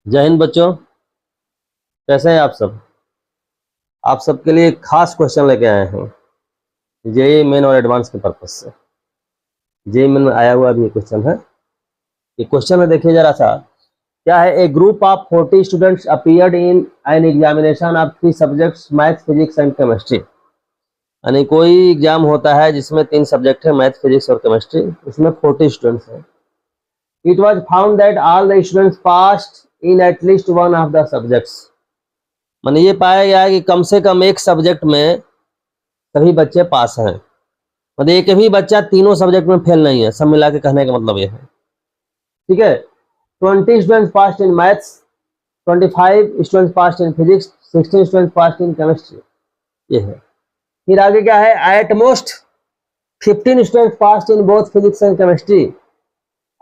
जय हिंद बच्चों, कैसे हैं आप सब। आप सबके लिए खास क्वेश्चन लेके आए हैं जेईई मेन और एडवांस के पर्पज से। जेईई मेन में आया हुआ भी ये क्वेश्चन है। ये क्वेश्चन में देखिए जरा सा, क्या है। A group of 40 students appeared in an examination of 3 subjects math, physics and chemistry. यानी कोई एग्जाम होता है जिसमें 3 सब्जेक्ट है, मैथ, फिजिक्स और केमिस्ट्री। उसमें 40 स्टूडेंट्स हैं। It was found that all the students passed in at least one of the subjects. माने ये पाया गया है कि कम से कम एक सब्जेक्ट में सभी बच्चे पास हैं। मतलब एक भी बच्चा तीनों सब्जेक्ट में फेल नहीं है। सब मिला के कहने का मतलब ये है, ठीक है। 20 students passed in maths, 25 students passed in physics, 16 students passed in chemistry, ये है। फिर आगे क्या है, eight most 15 students passed in both physics and chemistry.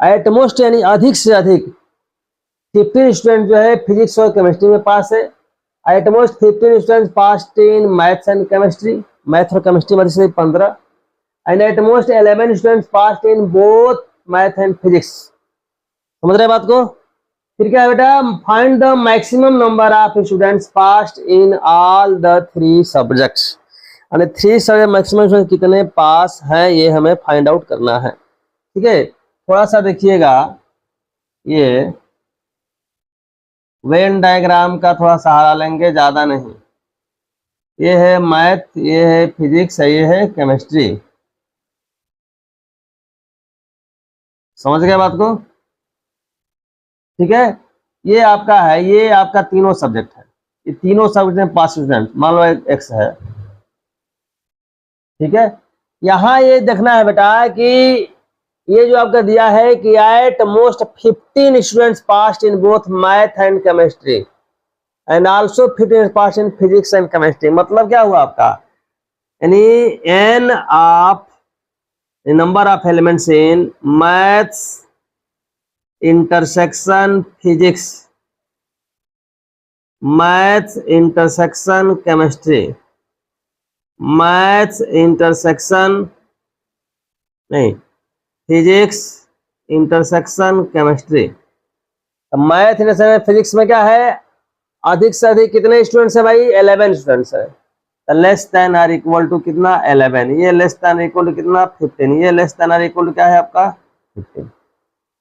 At most यानी अधिक से अधिक 15 स्टूडेंट जो है फिजिक्स और केमिस्ट्री में पास है। Eight most 15 students passed in maths and chemistry, math और केमिस्ट्री में से 15। And at most 11 students passed in both math and physics. समझ रहे बात को। फिर क्या है बेटा, find the maximum number of students passed in all the 3 subjects. यानी 3 सब्जेक्ट मैक्सिमम स्टूडेंट कितने पास हैं ये हमें फाइंड आउट करना है, ठीक है। थोड़ा सा देखिएगा, ये वेन डायग्राम का थोड़ा सहारा लेंगे, ज्यादा नहीं। ये है मैथ, ये है फिजिक्स, ये है केमिस्ट्री। समझ गए बात को, ठीक है। ये आपका है, ये आपका तीनों सब्जेक्ट है। ये तीनों सब्जेक्ट में 5 स्टूडेंट, मान लो एक्स है, ठीक है। यहाँ ये देखना है बेटा कि ये जो आपका दिया है कि at most 15 students passed in both math and chemistry and also 15 pass in physics and chemistry. मतलब क्या हुआ आपका, यानी n of number of elements in maths intersection physics, maths intersection chemistry, maths intersection नहीं physics intersection chemistry. Math intersection physics में क्या है, अधिक से अधिक कितने स्टूडेंट्स है भाई, 11 स्टूडेंट्स है। Less than or equal to कितना, 11। ये लेस देन इक्वल टू कितना, 15। ये less than or equal to क्या है आपका, 15।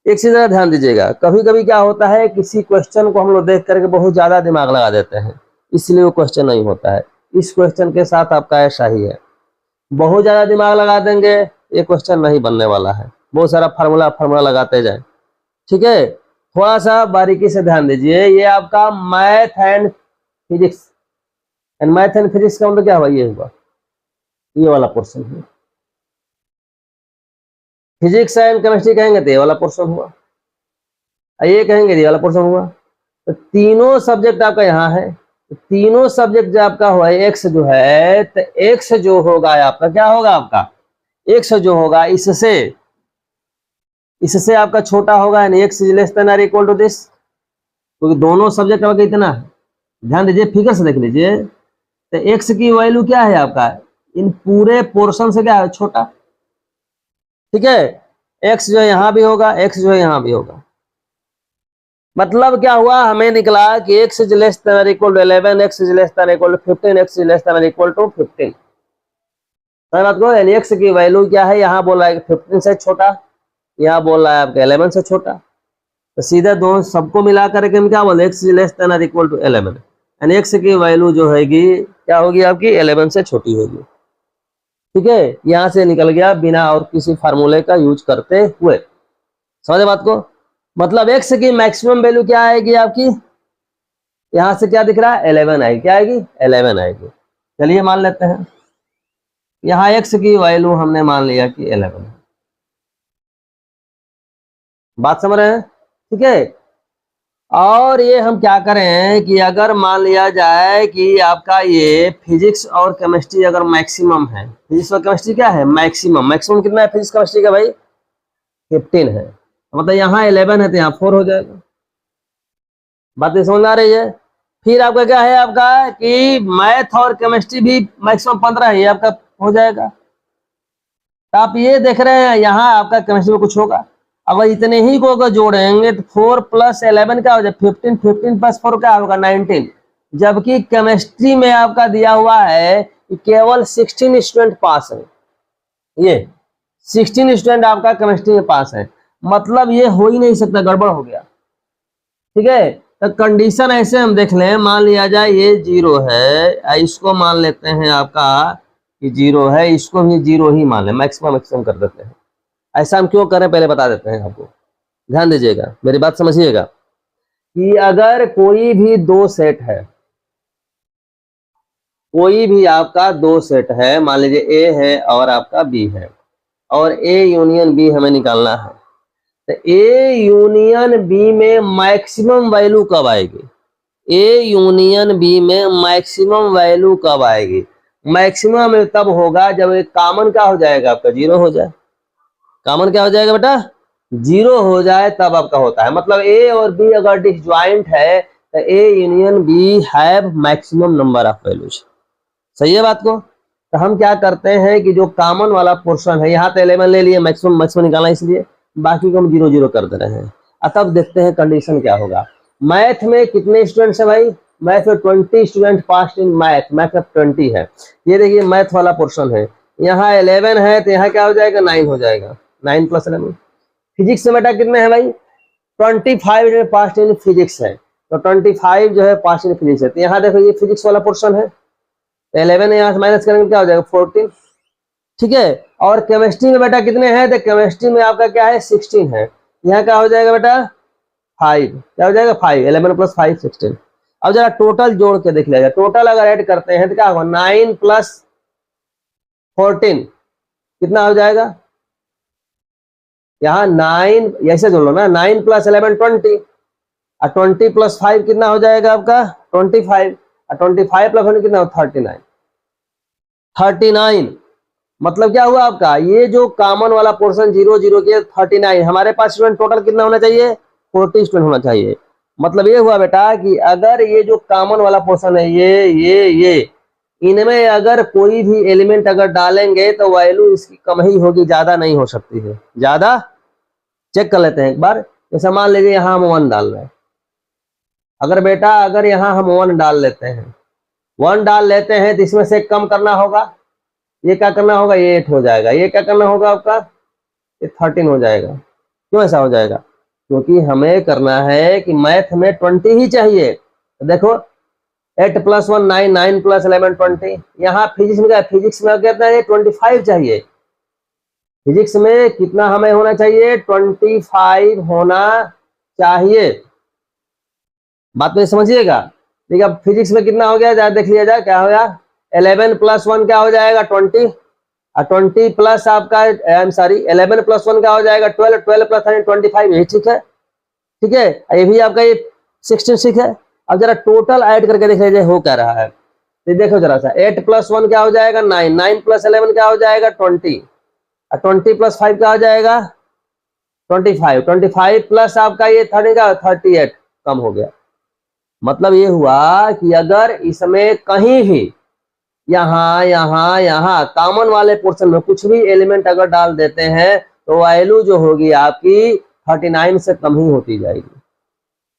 एक चीज जरा ध्यान दीजिएगा, कभी कभी क्या होता है, किसी क्वेश्चन को हम लोग देख करके बहुत ज्यादा दिमाग लगा देते हैं, इसलिए वो क्वेश्चन नहीं होता है। इस क्वेश्चन के साथ आपका ऐसा ही है, बहुत ज्यादा दिमाग लगा देंगे, ये क्वेश्चन नहीं बनने वाला है। बहुत सारा फार्मूला लगाते जाए, ठीक है। थोड़ा सा बारीकी से ध्यान दीजिए। ये आपका math and physics, and math and physics का मतलब क्या हुआ, ये हुआ ये वाला पोर्शन है। फिजिक्स एंड केमिस्ट्री कहेंगे तो ये वाला पोर्शन हुआ, ये कहेंगे ये वाला पोर्शन हुआ। तो तीनों सब्जेक्ट आपका यहाँ है। तो तीनों सब्जेक्ट जो आपका हुआ एक्स जो है, तो एक्स जो होगा आपका क्या होगा, आपका एक्स जो होगा इससे आपका छोटा होगा, यानी एक्स इज लेस देन और इक्वल टू दिस। क्योंकि दोनों सब्जेक्ट आपका कितना है, ध्यान दीजिए, फिगर से देख लीजिए। तो एक्स की वैल्यू क्या है आपका, इन पूरे पोर्शन से क्या है, छोटा, ठीक है। एक्स जो है यहाँ भी होगा, एक्स जो है यहाँ भी होगा। मतलब क्या हुआ, हमें निकला कि एक्स इज लेस देन और equal to 11, x is less than equal to 15, x is less than और इक्वल टू 15। बात को, यानी एक्स की वैल्यू क्या है, यहाँ बोल रहा है 15 से छोटा, यहाँ बोल रहा है आपका 11 से छोटा। तो सीधे दोनों सबको मिला करके हम क्या बोले, एक्स इज लेस देन और इक्वल टू 11, यानी एक्स की वैल्यू जो हैगी क्या होगी आपकी, 11 से छोटी होगी, ठीक है। यहां से निकल गया बिना और किसी फार्मूले का यूज करते हुए। समझे बात को। मतलब एक्स की मैक्सिमम वैल्यू क्या आएगी आपकी, यहां से क्या दिख रहा है, 11 आएगी। क्या आएगी, 11 आएगी। चलिए मान लेते हैं, यहाँ एक्स की वैल्यू हमने मान लिया कि 11 है। बात समझ रहे हैं, ठीक है। और ये हम क्या करें कि अगर मान लिया जाए कि आपका ये फिजिक्स और केमिस्ट्री अगर मैक्सिमम है, फिजिक्स और केमिस्ट्री क्या है, मैक्सिमम। मैक्सिमम कितना है फिजिक्स केमिस्ट्री का भाई, 15 है। मतलब यहाँ 11 है तो यहाँ 4 हो जाएगा। बात समझ आ रही है। फिर आपका क्या है आपका कि मैथ और केमिस्ट्री भी मैक्सिमम 15 है, ये आपका हो जाएगा। तो आप ये देख रहे हैं यहाँ आपका केमिस्ट्री में कुछ होगा, अगर इतने ही को अगर जोड़ेंगे तो 4 + 11 क्या हो जाए 15, 15 + 4 क्या होगा 19। जबकि केमिस्ट्री में आपका दिया हुआ है कि केवल 16 स्टूडेंट पास है, ये 16 स्टूडेंट आपका केमिस्ट्री में पास है, मतलब ये हो ही नहीं सकता, गड़बड़ हो गया। ठीक है, तो कंडीशन ऐसे हम देख लें, मान लिया जाए ये 0 है, इसको मान लेते हैं आपका कि 0 है, इसको भी 0 ही मान लें, मैक्सिमम कर देते हैं। ऐसा हम क्यों करें पहले बता देते हैं आपको, ध्यान दीजिएगा, मेरी बात समझिएगा कि अगर कोई भी दो सेट है, कोई भी आपका दो सेट है, मान लीजिए ए है और आपका बी है, और ए यूनियन बी हमें निकालना है, तो ए यूनियन बी में मैक्सिमम वैल्यू कब आएगी, ए यूनियन बी में मैक्सिमम वैल्यू कब आएगी, मैक्सिमम तब होगा जब एक कॉमन क्या हो जाएगा आपका 0 हो जाए, कॉमन क्या हो जाएगा बेटा 0 हो जाए तब आपका होता है, मतलब ए और बी अगर डिसजॉइंट है तो A union B have maximum number of values. सही है बात को, तो हम क्या करते हैं कि जो कॉमन वाला पोर्शन है, यहाँ तो 11 ले लिए, मैक्सिमम निकालना, इसलिए बाकी को हम 0 0 कर दे रहे हैं। तब देखते हैं कंडीशन क्या होगा। मैथ में कितने स्टूडेंट्स है भाई, मैथ में 20 स्टूडेंट पास इन मैथ में 20 है, ये देखिए मैथ वाला पोर्शन है, यहाँ 11 है तो यहाँ क्या हो जाएगा 9 हो जाएगा, 9 + 11। फिजिक्स में बेटा कितने हैं भाई 25 पास इन फिजिक्स है, तो 25 जो है पास इन फिजिक्स है, तो यहाँ देखो ये फिजिक्स वाला पोर्शन है, 11 यहाँ से माइनस करेंगे क्या हो जाएगा 14। ठीक है, और केमिस्ट्री में बेटा कितने हैं, तो केमिस्ट्री में आपका क्या है 16 है, यहाँ क्या हो जाएगा बेटा 5, क्या हो जाएगा 5, 11 + 5 16। अब जरा टोटल जोड़ के देख लिया जाए, टोटल अगर ऐड करते हैं तो क्या होगा 9 + 14 कितना हो जाएगा, यहाँ 9 ऐसे जोड़ लो ना, 9 + 11 20, और 20 + 5 कितना हो जाएगा आपका 25, और 25 + 1 कितना हो 39, 39। मतलब क्या हुआ आपका, ये जो कॉमन वाला पोर्शन 0 0 के 39, हमारे पास स्टूडेंट टोटल कितना होना चाहिए 40 स्टूडेंट होना चाहिए। मतलब ये हुआ बेटा कि अगर ये जो कॉमन वाला पोर्शन है ये इनमें अगर कोई भी एलिमेंट अगर डालेंगे तो वैल्यू इसकी कम ही होगी, ज्यादा नहीं हो सकती है, ज्यादा। चेक कर लेते हैं एक बार, जैसे मान लीजिए यहाँ हम 1 डाल रहे हैं, अगर बेटा अगर यहाँ हम 1 डाल लेते हैं, 1 डाल लेते हैं तो इसमें से कम करना होगा, ये क्या करना होगा ये 8 हो जाएगा, ये क्या करना होगा आपका ये 13 हो जाएगा। क्यों ऐसा हो जाएगा, क्योंकि हमें करना है कि मैथ में 20 ही चाहिए। तो देखो 8 + 1 9, 9 + 11 20, यहाँ फिजिक्स में क्या, फिजिक्स में कहते हैं 25 चाहिए, फिजिक्स में कितना हमें होना चाहिए 25 होना चाहिए, बात में समझिएगा। देखिए अब फिजिक्स में कितना हो गया देख लिया जाए, क्या हो गया 11 + 1 क्या हो जाएगा 20, और 20 प्लस आपका आई एम सॉरी 11 + 1 क्या हो जाएगा 12, 12 + 13 25, यही ठीक है। ठीक है, ये भी आपका ये 66 है। अब जरा टोटल ऐड करके देख लीजिए हो क्या रहा है, तो देखो जरा सा 8 + 1 क्या हो जाएगा 9, 9 + 11 क्या हो जाएगा 20, और 20 + 5 क्या हो जाएगा 25, 25 प्लस आपका ये 30 का 38 कम हो गया। मतलब ये हुआ कि अगर इसमें कहीं भी यहाँ कॉमन वाले पोर्शन में कुछ भी एलिमेंट अगर डाल देते हैं तो वैल्यू जो होगी आपकी 39 से कम ही होती जाएगी।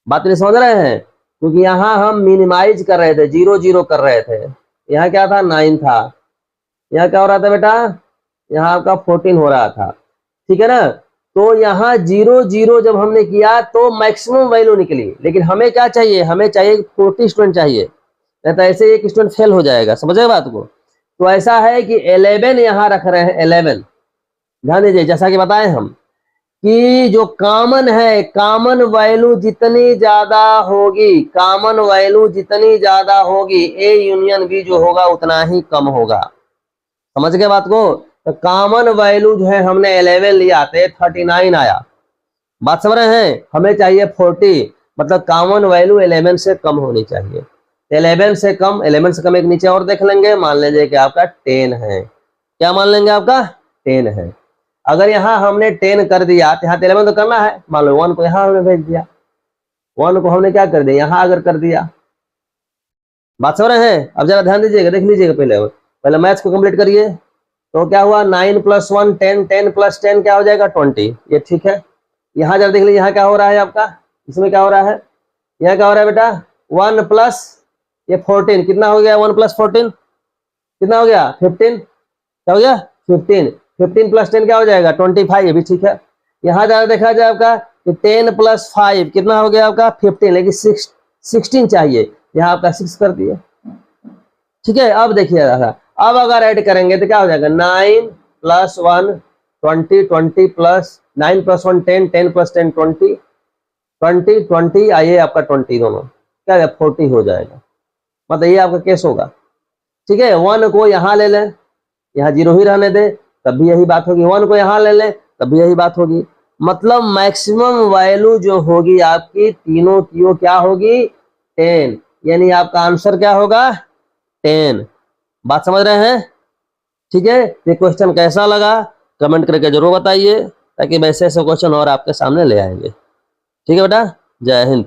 बात नहीं समझ रहे हैं, क्योंकि यहाँ हम मिनिमाइज कर रहे थे, 0 0 कर रहे थे, यहाँ क्या था 9 था, यहाँ क्या हो रहा था बेटा यहाँ आपका 14 हो रहा था। ठीक है ना, तो यहाँ 0 0 जब हमने किया तो मैक्सिमम वैल्यू निकली, लेकिन हमें क्या चाहिए, हमें चाहिए 40 स्टूडेंट चाहिए, नहीं तो ऐसे एक स्टूडेंट फेल हो जाएगा। समझे बात को, तो ऐसा है कि 11 यहाँ रख रहे हैं, 11 ध्यान दीजिए, जैसा कि बताएं हम कि जो कॉमन है, कॉमन वैल्यू जितनी ज्यादा होगी, कॉमन वैल्यू जितनी ज्यादा होगी ए यूनियन बी जो होगा उतना ही कम होगा। समझ गए बात को, तो कॉमन वैल्यू जो है हमने 11 लिया थे 39 आया, बात समझ रहे हैं, हमें चाहिए 40, मतलब कॉमन वैल्यू 11 से कम होनी चाहिए। 11 से कम, 11 से कम एक नीचे और देख लेंगे, मान लीजिए कि आपका 10 है, क्या मान लेंगे आपका 10 है। अगर यहाँ हमने 10 कर दिया तो यहाँ 11 तो करना है, मान लो 1 को यहाँ हमने भेज दिया, 1 को हमने क्या कर दिया यहाँ अगर कर दिया, बात समझ रहे हैं। अब जरा ध्यान दीजिएगा, देख लीजिएगा, पहले मैथ्स को कंप्लीट करिए। तो क्या हुआ 9 + 1 10, 10 + 10 क्या हो जाएगा 20, ये ठीक है। यहाँ जब देख लीजिए यहाँ क्या हो रहा है आपका, इसमें क्या हो रहा है, यहाँ क्या हो रहा है बेटा 1 प्लस ये 14 कितना हो गया, 1 प्लस 14 कितना हो गया 15, क्या हो गया 15, 15 प्लस 10 क्या हो जाएगा 25, ये भी ठीक है। यहाँ जरा देखा जाए आपका 10 प्लस 5 कितना हो गया आपका 15, लेकिन 16 चाहिए, यहाँ आपका 6 कर दिए, ठीक है। अब देखिए अब अगर ऐड करेंगे तो क्या हो जाएगा 9 प्लस 1 20, 20 प्लस 9 प्लस 1 10, 10 प्लस 10 20, 20 20 आइए आपका 20 दोनों क्या 40 हो जाएगा, मतलब ये आपका केस होगा, ठीक है। 1 को यहाँ ले लें, यहाँ 0 ही रहने दें तब भी यही बात होगी, 1 को यहाँ ले लें तब भी यही बात होगी, मतलब मैक्सिमम वैल्यू जो होगी आपकी तीनों की वो क्या होगी 10, यानी आपका आंसर क्या होगा 10। बात समझ रहे हैं, ठीक है। ये क्वेश्चन कैसा लगा कमेंट करके जरूर बताइए, ताकि वैसे ऐसे क्वेश्चन और आपके सामने ले आएंगे, ठीक है बेटा। जय हिंद।